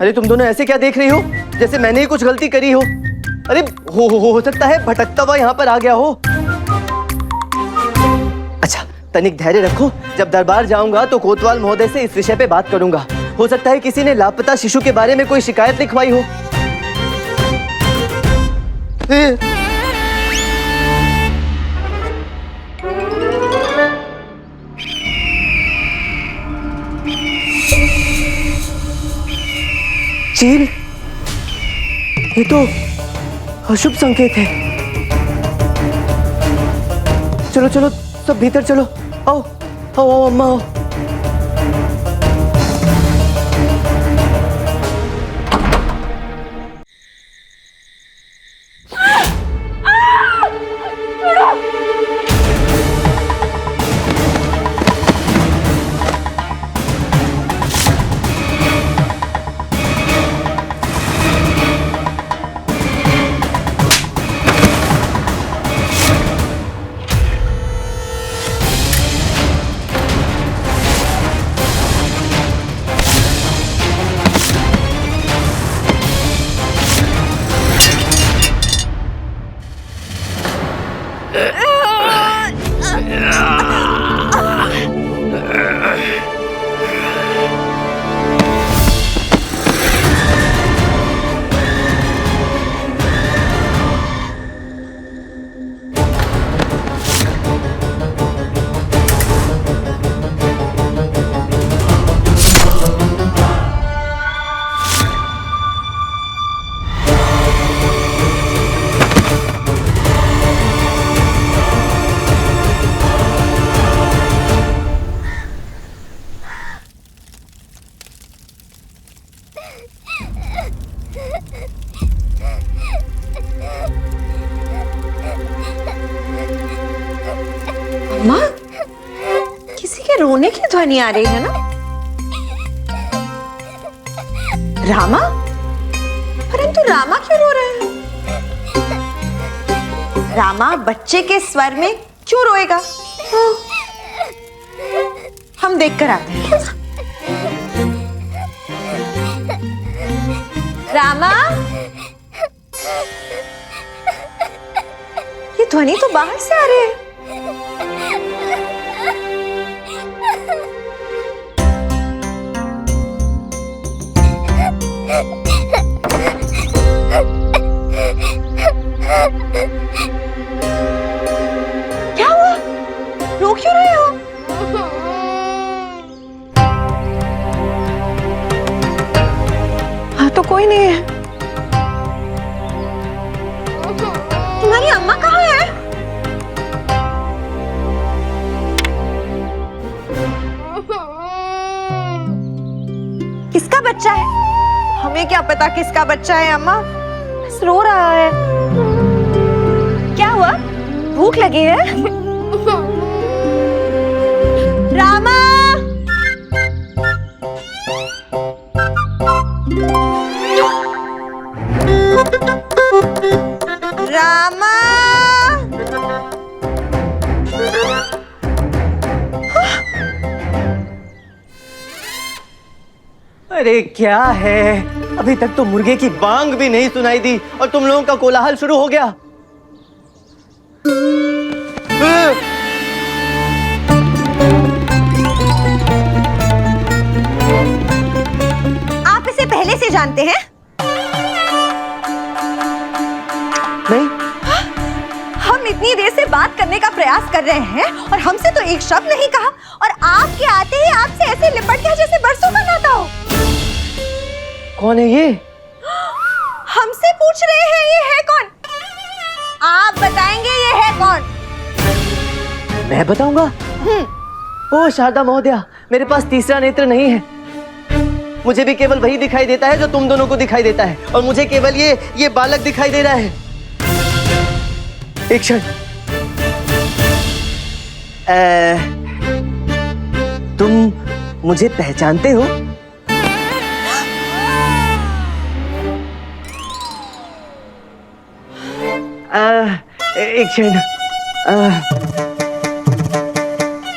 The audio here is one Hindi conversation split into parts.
अरे तुम दोनों ऐसे क्या देख रही हो जैसे मैंने ही कुछ गलती करी हो। अरे हो सकता है भटकता हुआ यहाँ पर आ गया हो। अच्छा तनिक धैर्य रखो, जब दरबार जाऊंगा तो कोतवाल महोदय से इस विषय पे बात करूंगा। हो सकता है किसी ने लापता शिशु के बारे में कोई शिकायत लिखवाई हो। चील, ये तो अशुभ संकेत है। चलो चलो सब भीतर चलो। आओ आओ आओ अम्मा आओ। अम्मा, किसी के रोने की ध्वनि आ रही है ना? रामा? परंतु रामा क्यों रो रहे हैं? रामा बच्चे के स्वर में क्यों रोएगा? हम देख कर आते हैं। रामा? ये ध्वनि तो बाहर से आ रही है। क्या हुआ? रो क्यों रहे हो? हाँ तो कोई नहीं है। तुम्हारी अम्मा कहाँ है? किसका बच्चा है? हमें क्या पता किसका बच्चा है अम्मा, बस रो रहा है। क्या हुआ? भूख लगी है? रामा! रामा! अरे क्या है, अभी तक तो मुर्गे की बांग भी नहीं सुनाई दी और तुम लोगों का कोलाहल शुरू हो गया। आप इसे पहले से जानते हैं? नहीं। हम इतनी देर से बात करने का प्रयास कर रहे हैं और हमसे तो एक शब्द नहीं कहा, और आपके आते ही आपसे ऐसे लिपट गया जैसे बरसों का नाता हो। कौन है ये? हमसे पूछ रहे हैं ये है कौन? आप बताएंगे ये है कौन? मैं बताऊंगा? ओ शारदा महोदया, मेरे पास तीसरा नेत्र नहीं है। मुझे भी केवल वही दिखाई देता है जो तुम दोनों को दिखाई देता है, और मुझे केवल ये बालक दिखाई दे रहा है। एक क्षण, तुम मुझे पहचानते हो? एक क्षण,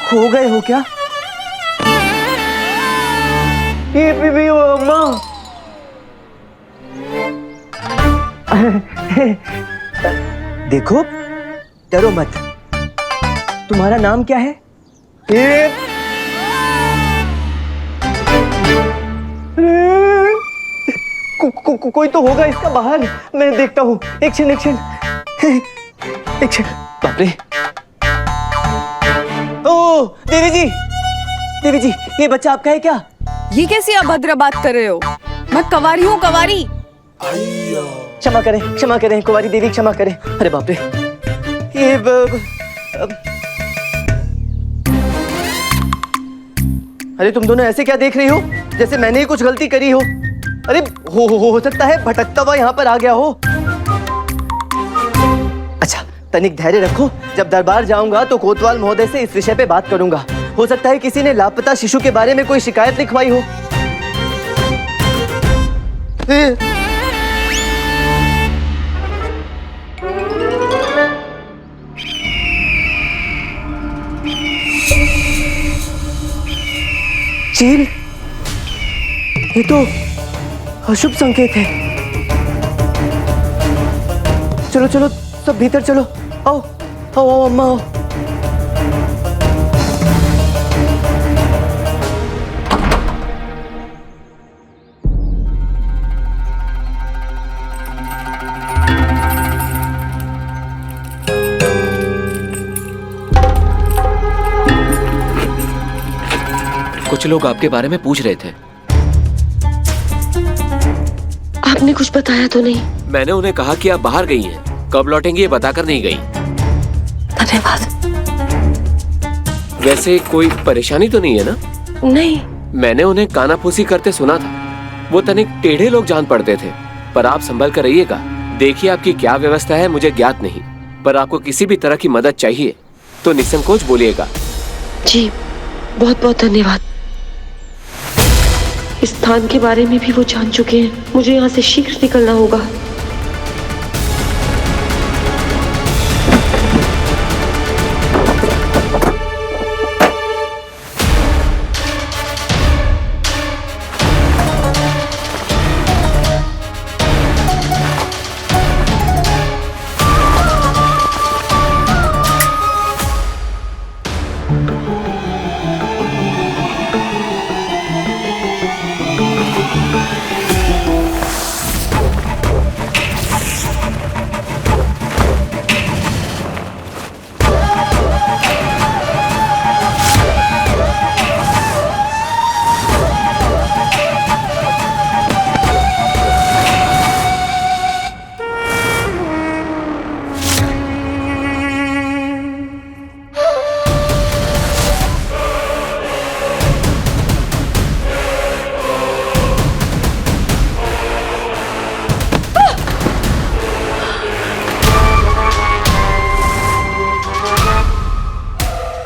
खो गए हो क्या? ये अम्मा, देखो, डरो मत। तुम्हारा नाम क्या है? कोई तो होगा इसका बाहर, मैं देखता हूँ। एक क्षण। बाप रे। ओ देवी जी, ये बच्चा आपका है क्या? ये कैसी अभद्र बात कर रहे हो? मैं कवारी हूँ, कवारी। क्षमा करें कुंवारी देवी, क्षमा करें। अरे बाप रे, ये अरे तुम दोनों ऐसे क्या देख रही हो, जैसे मैंने ही कुछ गलती करी हो। अरे हो सकता है भटकता हुआ यहाँ पर आ गया हो। अच्छा, तनिक धैर्य रखो। जब दरबार जाऊंगा तो कोतवाल महोदय से इस विषय पे बात करूंगा। हो सकता है किसी ने लापता शिशु के बारे में कोई शिकायत लिखवाई हो। चील, ये तो अशुभ संकेत है। चलो सब भीतर चलो। आओ अम्मा आओ। कुछ लोग आपके बारे में पूछ रहे थे। आपने कुछ बताया तो नहीं? मैंने उन्हें कहा कि आप बाहर गई हैं, कब लौटेंगी ये बताकर नहीं गई। धन्यवाद। वैसे कोई परेशानी तो नहीं है ना? नहीं। मैंने उन्हें कानाफूसी करते सुना था। वो तनिक टेढ़े लोग जान पड़ते थे, पर आप संभल कर रहिएगा। देखिए आपकी क्या व्यवस्था है मुझे ज्ञात नहीं, पर आपको किसी भी तरह की मदद चाहिए तो निसंकोच बोलिएगा। जी, बहुत बहुत धन्यवाद। इस स्थान के बारे में भी वो जान चुके हैं। मुझे यहाँ से शीघ्र निकलना होगा।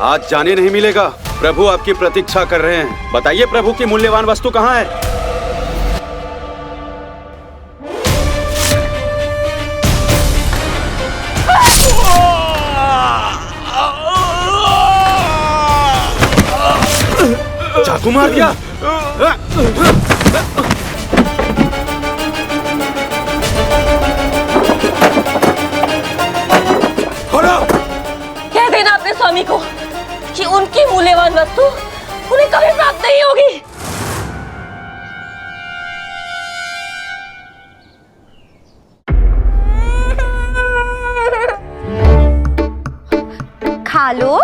आज जाने नहीं मिलेगा। प्रभु आपकी प्रतीक्षा कर रहे हैं। बताइए प्रभु की मूल्यवान वस्तु कहाँ है? चाकू मार दिया। कह देना अपने स्वामी को कि उनकी मूल्यवान वस्तु उन्हें कभी प्राप्त नहीं होगी। खा लो।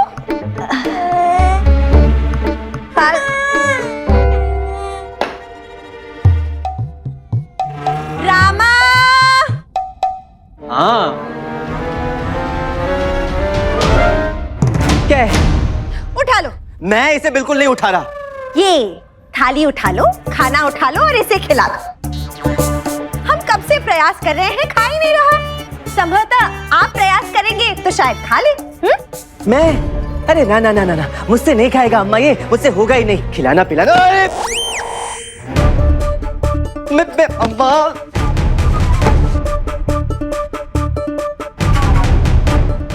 रामा। हाँ, क्या है? उठा लो। मैं इसे बिल्कुल नहीं उठा रहा। ये थाली उठा लो, खाना उठा लो और इसे खिला दो। हम कब से प्रयास कर रहे हैं, खा ही नहीं रहा। संभवतः आप प्रयास करेंगे तो शायद खा ले। मैं? अरे ना, मुझसे नहीं खाएगा अम्मा, ये मुझसे होगा ही नहीं। खिलाना पिलाना। अरे मैं अम्मा।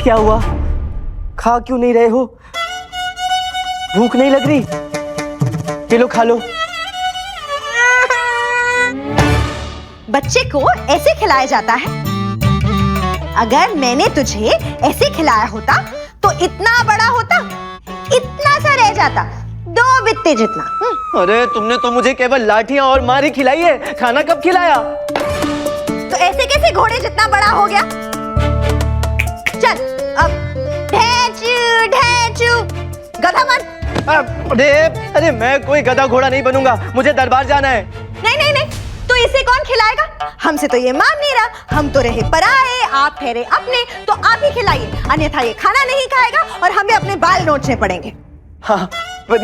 क्या हुआ? खा क्यों नहीं रहे हो? भूख नहीं लग रही? ये लो खा लो। बच्चे को ऐसे खिलाया जाता है? अगर मैंने तुझे ऐसे खिलाया होता तो इतना बड़ा होता, इतना सा रह जाता, 2 बित्ते जितना। अरे तुमने तो मुझे केवल लाठियां और मार ही खिलाई है, खाना कब खिलाया? तो ऐसे कैसे घोड़े जितना बड़ा हो गया? चल अब ढेंचू ढेंचू, गधा बन। अरे मैं कोई गधा घोड़ा नहीं बनूंगा, मुझे दरबार जाना है। नहीं नहीं नहीं, तो इसे कौन खिलाएगा? हमसे तो ये मान नहीं रहा, हम तो रहे पराए, आप ठहरे अपने, तो आप ही खिलाइए, अन्यथा ये खाना नहीं खाएगा और हमें अपने बाल नोचने पड़ेंगे। हाँ पर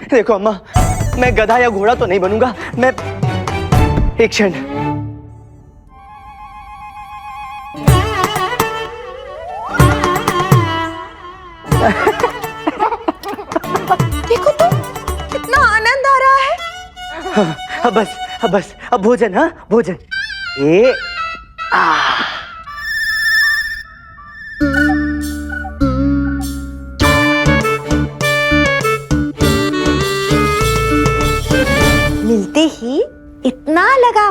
देखो अम्मा, मैं गधा या घोड़ा तो नहीं बनूंगा, मैं एक क्षण। देखो तो कितना आनंद आ रहा है। अब बस अब भोजन। हाँ भोजन। ये मिलते ही इतना लगा,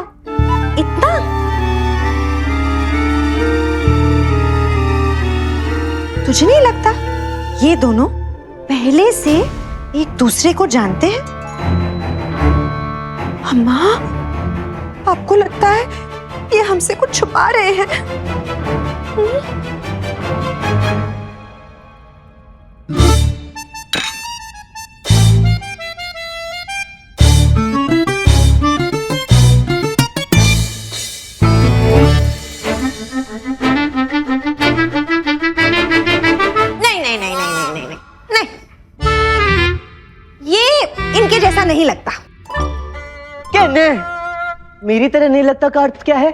इतना। तुझे नहीं लगता ये दोनों पहले से एक दूसरे को जानते हैं? अम्मा, आपको लगता है ये हमसे कुछ छुपा रहे हैं? इनके जैसा नहीं लगता। क्या मेरी तरह नहीं लगता का अर्थ क्या है?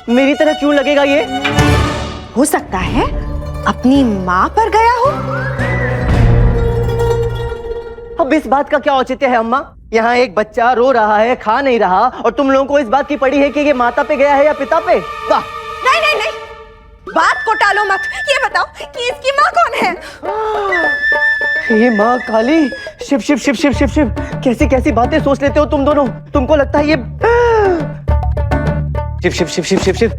मेरी तरह क्यों लगेगा ये? हो सकता है अपनी माँ पर गया हो। अब इस बात का क्या औचित्य है अम्मा? यहाँ एक बच्चा रो रहा है, खा नहीं रहा, और तुम लोगों को इस बात की पड़ी है कि ये माता पे गया है या पिता पे? वाह! नहीं नहीं नहीं, बात को टालो मत। ये बताओ कि इसकी माँ कौन है? ये माँ काली। शिव शिव शिव शिव शिव शिव, कैसी कैसी बातें सोच लेते हो तुम दोनों। तुमको लगता है ये शिव शिव शिव शिव शिव शिव।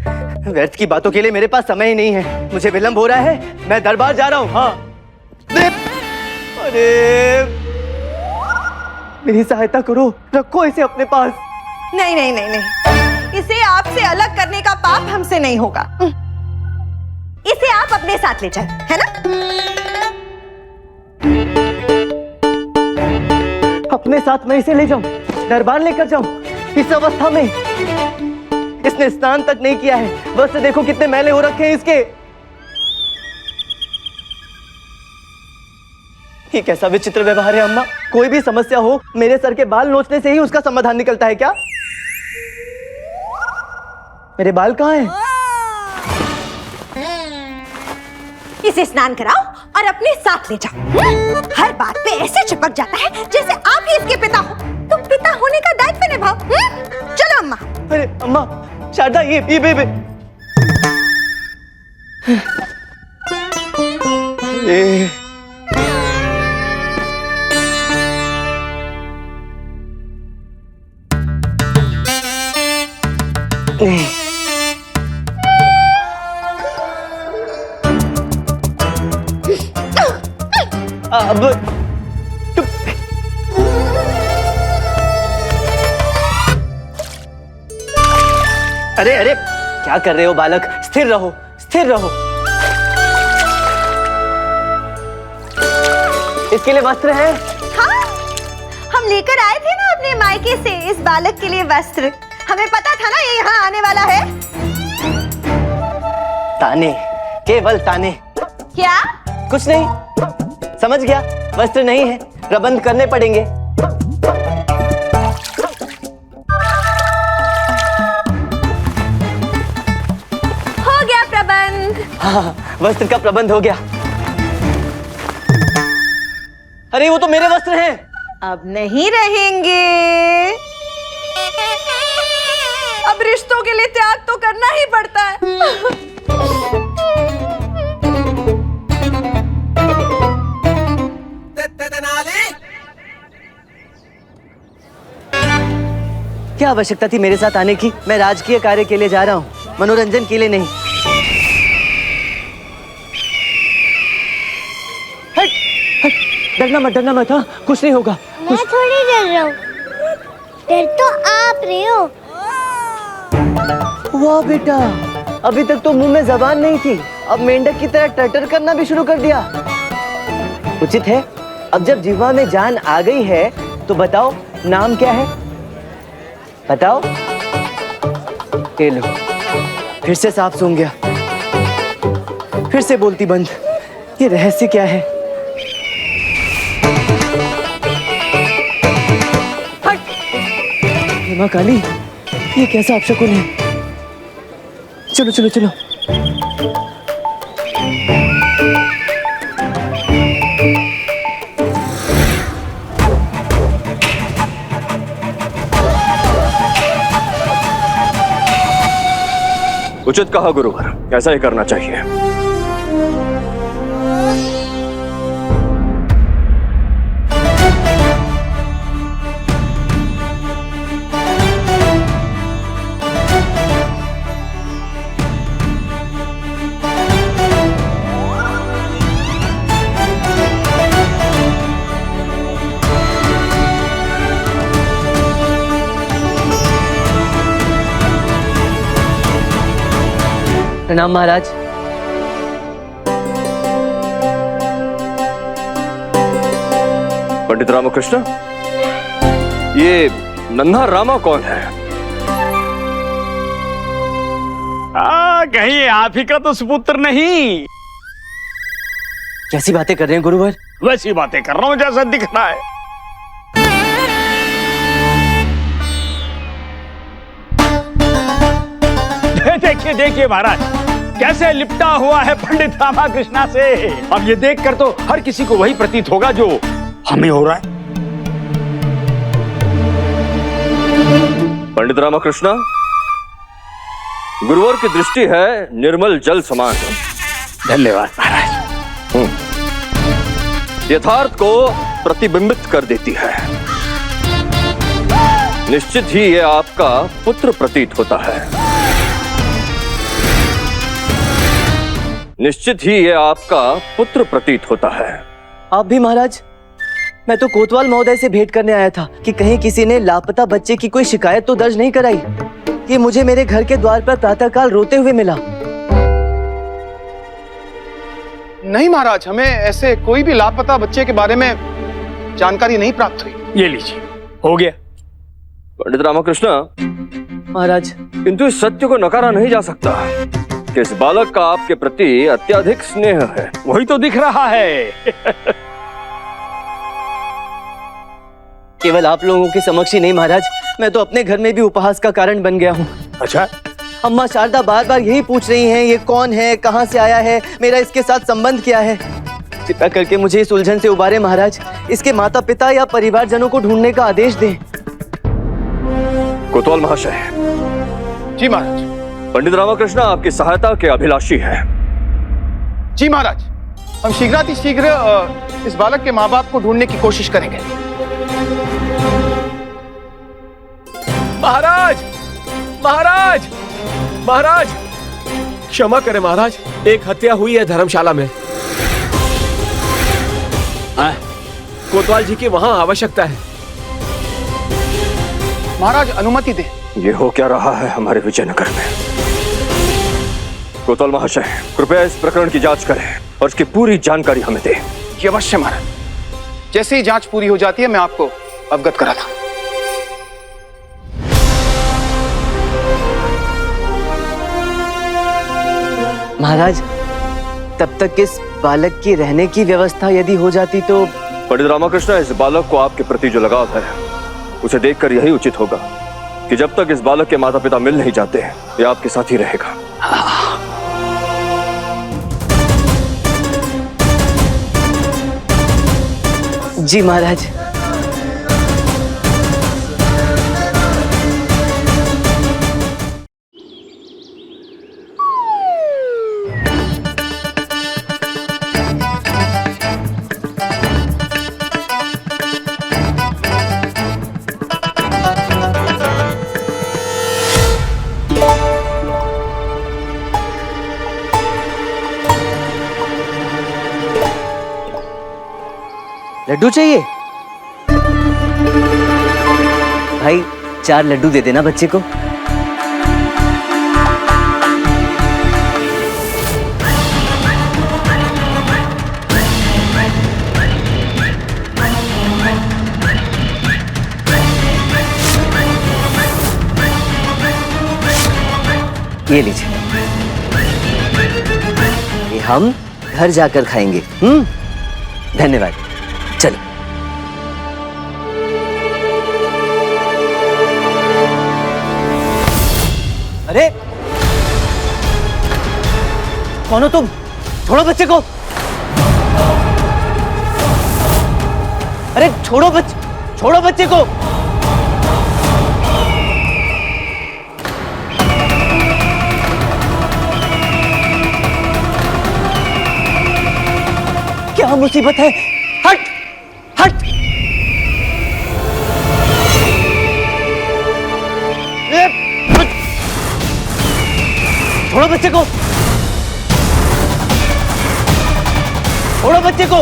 व्यर्थ की बातों के लिए मेरे पास समय ही नहीं है, मुझे विलंब हो रहा है, मैं दरबार जा रहा हूँ। हाँ अरे मेरी सहायता करो, रखो इसे अपने पास। नहीं नहीं नहीं नहीं, इसे आपसे अलग करने का पाप हमसे नहीं होगा। इसे आप अपने साथ ले जाए, है ना? अपने साथ मैं इसे ले जाऊं, दरबार लेकर जाऊं? इस अवस्था में इसने स्नान तक नहीं किया है, बस देखो कितने मैले हो रखे हैं इसके। ये कैसा विचित्र व्यवहार है अम्मा? कोई भी समस्या हो, मेरे सर के बाल नोचने से ही उसका समाधान निकलता है क्या? मेरे बाल कहाँ हैं? इसे स्नान कराओ और अपने साथ ले जाओ। हर बात पे ऐसे चिपक जाता है जैसे आप ही इसके पिता हो। तुम पिता होने का दायित्व निभाओ। चलो अम्मा। अरे अम्मा, शारदा, ये अब अरे अरे क्या कर रहे हो बालक? स्थिर रहो, स्थिर रहो। इसके लिए वस्त्र है? हाँ, हम लेकर आए थे ना अपने मायके से इस बालक के लिए वस्त्र। हमें पता था ना ये यहाँ आने वाला है। ताने, केवल ताने। क्या? कुछ नहीं, समझ गया। वस्त्र नहीं है, प्रबंध करने पड़ेंगे। हो गया प्रबंध। हाँ, वस्त्र का प्रबंध हो गया। अरे वो तो मेरे वस्त्र हैं। अब नहीं रहेंगे। अब रिश्तों के लिए त्याग तो करना ही पड़ता है। क्या आवश्यकता थी मेरे साथ आने की? मैं राजकीय कार्य के लिए जा रहा हूँ। मनोरंजन के लिए नहीं। हट, हट, डरना मत हाँ, कुछ नहीं होगा। मैं थोड़ी डर रहा हूँ, डर तो आप रहे हो। वाह बेटा, अभी तक तो मुंह में जबान नहीं थी, अब मेंढक की तरह टटर करना भी शुरू कर दिया। उचित है, अब जब जिह्वा में जान आ गई है तो बताओ नाम क्या है? बताओ। ये लो, फिर से सांप सूंघ गया, फिर से बोलती बंद। ये रहस्य क्या है? माँ काली, ये कैसा अपशकुन है? चलो चलो चलो। उचित कहा गुरुवर, ऐसा ही करना चाहिए। प्रणाम महाराज। पंडित रामकृष्ण, ये नन्हा रामा कौन है? कहीं आप ही का तो सुपुत्र नहीं? कैसी बातें कर रहे हैं गुरुवर? वैसी बातें कर रहा हूं जैसा दिख रहा है। देखिए देखिए महाराज, कैसे लिपटा हुआ है पंडित रामकृष्ण से। अब ये देखकर तो हर किसी को वही प्रतीत होगा जो हमें हो रहा है। पंडित रामकृष्ण, गुरुवर की दृष्टि है निर्मल जल समान। धन्यवाद महाराज। यथार्थ को प्रतिबिंबित कर देती है। निश्चित ही ये आपका पुत्र प्रतीत होता है। निश्चित ही ये आपका पुत्र प्रतीत होता है। आप भी महाराज? मैं तो कोतवाल महोदय से भेंट करने आया था कि कहीं किसी ने लापता बच्चे की कोई शिकायत तो दर्ज नहीं कराई। ये मुझे मेरे घर के द्वार पर प्रातःकाल रोते हुए मिला। नहीं महाराज, हमें ऐसे कोई भी लापता बच्चे के बारे में जानकारी नहीं प्राप्त हुई। ये लीजिए, हो गया। पंडित रामकृष्ण महाराज, किंतु इस सत्य को नकारा नहीं जा सकता कि इस बालक का आपके प्रति अत्यधिक स्नेह है। वही तो दिख रहा है। केवल आप लोगों के समक्ष ही नहीं महाराज, मैं तो अपने घर में भी उपहास का कारण बन गया हूँ। अच्छा, अम्मा शारदा बार बार यही पूछ रही हैं, ये कौन है, कहाँ से आया है, मेरा इसके साथ संबंध क्या है। कृपया करके मुझे इस उलझन से उबारे महाराज। इसके माता पिता या परिवारजनों को ढूंढने का आदेश दें। कोतवाल महाशय। जी महाराज। पंडित रामकृष्ण आपकी सहायता के अभिलाषी है। जी महाराज, हम शीघ्रातिशीघ्र इस बालक के माँ बाप को ढूंढने की कोशिश करेंगे। महाराज, महाराज, महाराज, क्षमा करें महाराज, एक हत्या हुई है धर्मशाला में। कोतवाल जी की वहां आवश्यकता है। महाराज अनुमति दें। ये हो क्या रहा है हमारे विजयनगर में? कोतवाल महाशय, कृपया इस प्रकरण की जांच करें और इसकी पूरी जानकारी हमें दें। ये अवश्य महाराज। जैसे ही जांच पूरी हो जाती है मैं आपको अवगत करा था। महाराज, तब तक इस बालक की रहने की व्यवस्था यदि हो जाती तो। पंडित रामकृष्ण, इस बालक को आपके प्रति जो लगाव है उसे देखकर यही उचित होगा कि जब तक इस बालक के माता पिता मिल नहीं जाते ये आपके साथ ही रहेगा। जी महाराज। लड्डू चाहिए? भाई 4 लड्डू दे देना बच्चे को। ये लीजिए, ये हम घर जाकर खाएंगे। धन्यवाद। चलो। अरे कौन हो तुम? छोड़ो बच्चे को। अरे छोड़ो बच्चे को। क्या मुसीबत है? हट हट। छोड़ो बच्चे को। छोड़ो बच्चे को।